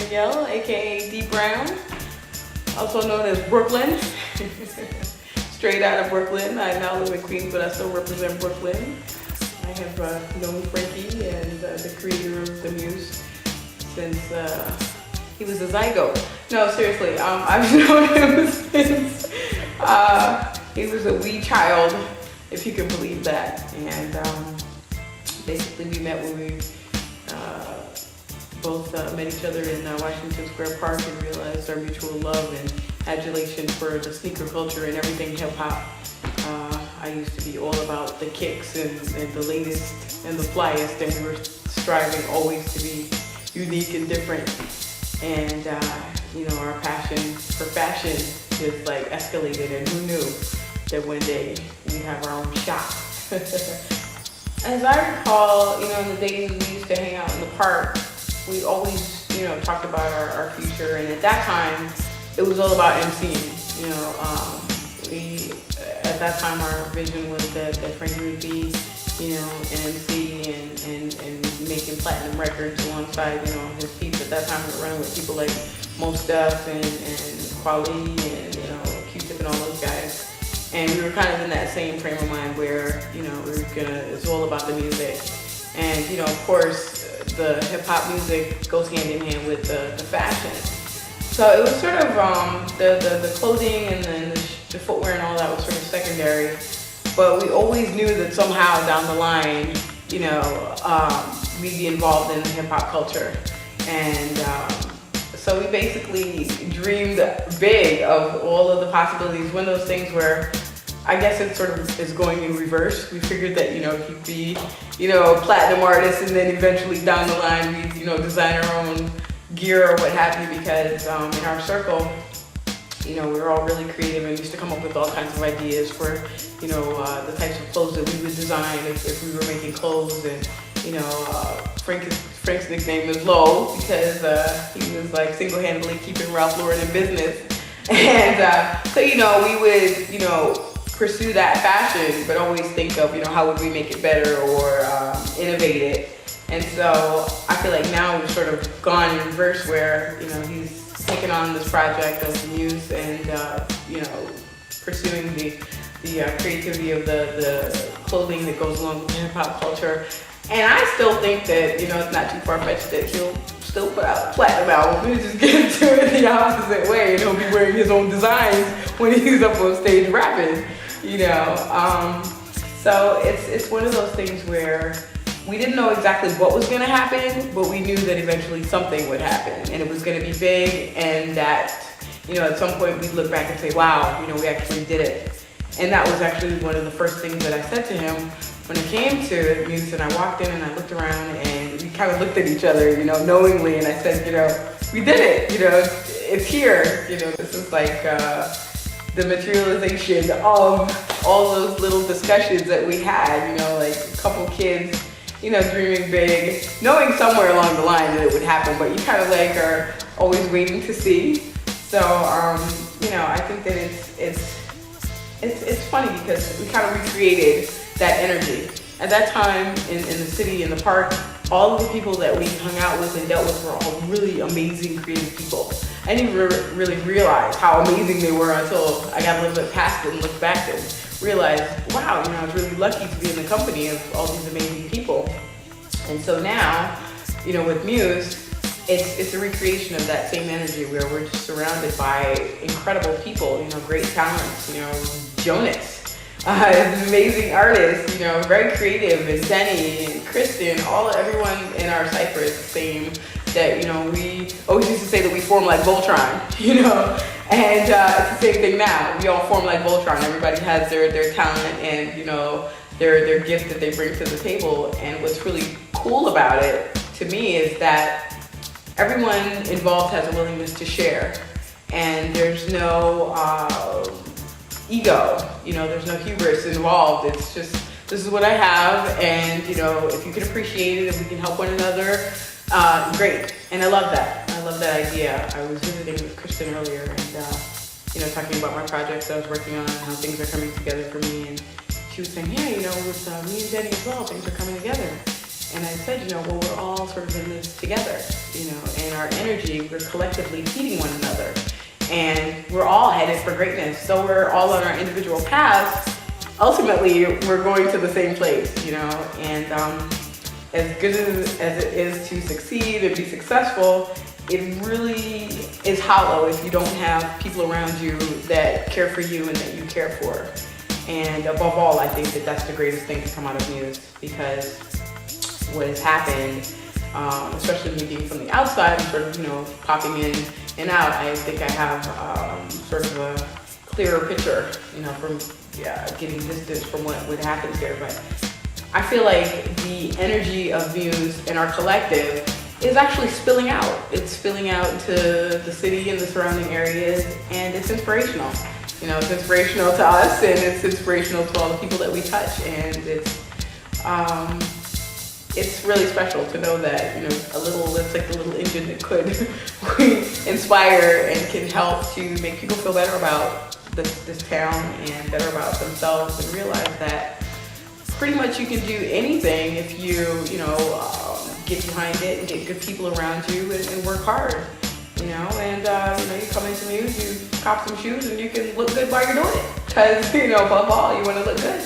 Danielle, aka D Brown, also known as Brooklyn. Straight out of Brooklyn. I now live in Queens, but I still represent Brooklyn. I have known Frankie and the creator of the MUSE since he was a zygote. No, seriously, I've known him since he was a wee child, if you can believe that. And basically we met when we both met each other in Washington Square Park and realized our mutual love and adulation for the sneaker culture and everything hip hop. I used to be all about the kicks and the latest and the flyest, and we were striving always to be unique and different. And our passion for fashion just like escalated, and who knew that one day we'd have our own shop. As I recall, in the days we used to hang out in the park, we always, talked about our future, and at that time, it was all about MCing. At that time, our vision was that Frankie would be, an MC and making platinum records alongside, his peeps. At that time, we were running with people like Most Def and Quali and, Q-Tip and all those guys. And we were kind of in that same frame of mind where, it's all about the music. And, of course, the hip hop music goes hand in hand with the fashion. So it was sort of the clothing and then the footwear and all that was sort of secondary. But we always knew that somehow down the line, we'd be involved in the hip hop culture. And so we basically dreamed big of all of the possibilities. One of those things where I guess it sort of is going in reverse. We figured that, you'd be, a platinum artist, and then eventually down the line we'd, design our own gear or what have you, because in our circle, we were all really creative and used to come up with all kinds of ideas for, the types of clothes that we would design if we were making clothes. And, Frank's nickname is Low because he was like single-handedly keeping Ralph Lauren in business. And so, we would, pursue that fashion, but always think of, how would we make it better or innovate it. And so I feel like now we've sort of gone in reverse where, he's taken on this project of the MUSE and, pursuing the creativity of the clothing that goes along with hip hop culture. And I still think that, it's not too far-fetched that he'll still put out a platinum album. He'll just get into it the opposite way, and he'll be wearing his own designs when he's up on stage rapping, So it's one of those things where we didn't know exactly what was gonna happen, but we knew that eventually something would happen, and it was gonna be big, and that, at some point we'd look back and say, wow, we actually did it. And that was actually one of the first things that I said to him when it came to MUSE. And I walked in and I looked around and we kind of looked at each other, knowingly, and I said, we did it, it's here, this is like the materialization of all those little discussions that we had, like a couple kids, dreaming big, knowing somewhere along the line that it would happen, but you kind of like are always waiting to see. So, I think that it's funny because we kind of recreated that energy. At that time in the city, in the park, all of the people that we hung out with and dealt with were all really amazing, creative people. I didn't really realize how amazing they were until I got a little bit past it and looked back and realized, wow, I was really lucky to be in the company of all these amazing people. And so now, with MUSE, it's a recreation of that same energy where we're just surrounded by incredible people, great talents, Jonas. Amazing artists, very creative, and Denny and Kristen, everyone in our cipher is the same. That we always used to say that we form like Voltron, and it's the same thing now. We all form like Voltron. Everybody has their talent and their gift that they bring to the table. And what's really cool about it to me is that everyone involved has a willingness to share, and there's no ego, there's no hubris involved. It's just, this is what I have, and if you can appreciate it, if we can help one another, great. And I love that. I love that idea. I was visiting with Kristen earlier and talking about my projects I was working on and how things are coming together for me, and she was saying, yeah, with me and Denny as well, things are coming together. And I said, you know, well, we're all sort of in this together, you know, and our energy, we're collectively feeding one another. And we're all headed for greatness. So we're all on our individual paths. Ultimately, we're going to the same place, you know, and as good as it is to succeed and be successful, it really is hollow if you don't have people around you that care for you and that you care for. And above all, I think that that's the greatest thing to come out of Muse, because what has happened, especially me being from the outside and sort of, you know, popping in and out, I think I have sort of a clearer picture, you know, from getting distance from what happens here. But I feel like the energy of Muse and our collective is actually spilling out. It's spilling out into the city and the surrounding areas, and it's inspirational. You know, it's inspirational to us, and it's inspirational to all the people that we touch, and it's really special to know that, you know, it's like the little engine that could inspire and can help to make people feel better about this town and better about themselves, and realize that pretty much you can do anything if you know, get behind it and get good people around you and work hard, you know, and you know, you come into Muse, you cop some shoes, and you can look good while you're doing it, because, you know, above all, you want to look good.